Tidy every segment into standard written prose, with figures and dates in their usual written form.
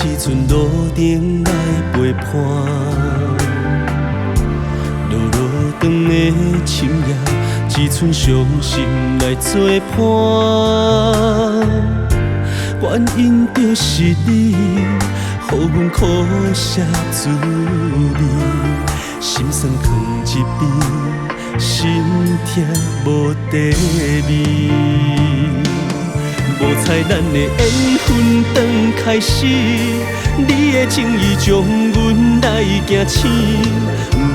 只剩路灯来陪伴。落落长的深夜，只剩伤心来作伴。原因就是你，予阮苦涩滋味，心酸藏一边，心痛无地味。无猜咱的缘分刚开始，你的情意将阮来行醒。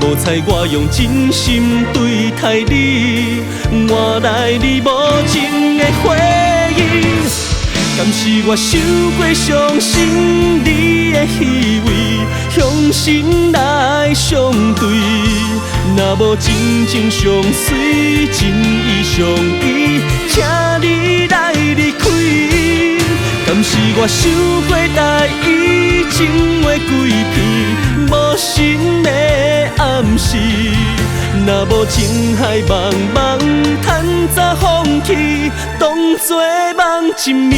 无猜我用真心对待你，换来你无情的回应。敢是我受过伤心你的虚伪，用心来相对。若无真情相随，真意相依，请你来离开。敢是我受过大意，情话鬼片，无心的暗示。若无情海茫茫，趁早放弃，当作梦一暝。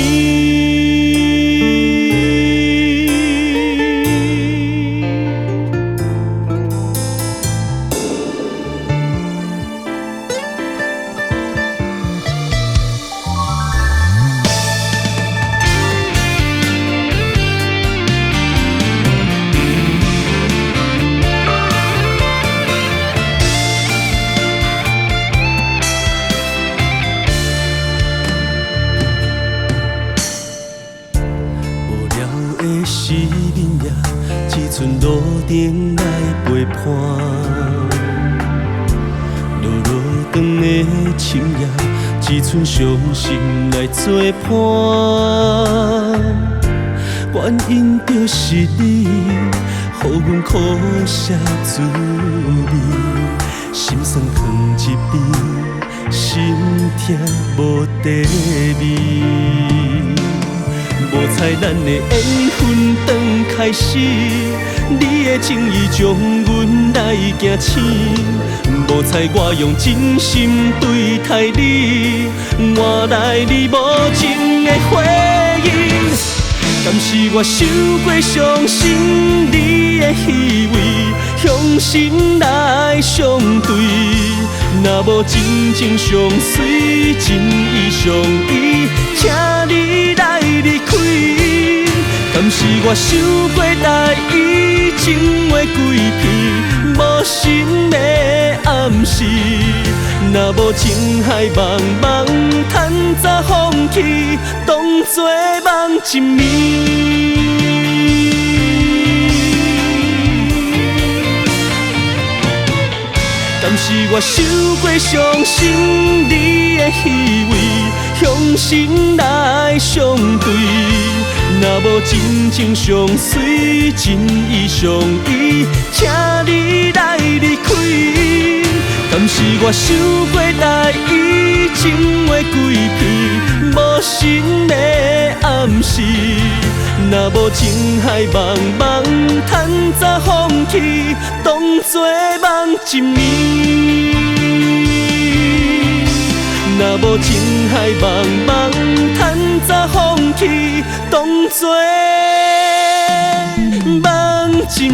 是眠夜，只剩路灯来陪伴。落落长的深夜，只剩伤心来作伴。原因就是你，予阮苦涩滋味，心酸藏一边，心痛无地味。无猜咱的缘分刚开始，你的情意将阮来行醒。无猜我用真心对待你，换来你无情的回应。敢是我受过伤心你的虚伪，用心来相对。若无真情相随，真意相依，请你来离开。敢是我受过大意，情话鬼片，无心的暗示。若无情海茫茫，趁早放弃，当作梦一暝。敢是我受过伤心你的虚伪，用心来相对。若无真情相随，真意相依，请你来离开。敢是我受过大意，情话鬼片，无心的暗示。若无情海茫茫，趁早放弃，当作梦一暝。若无情海茫茫，趁早放弃，当作梦一暝。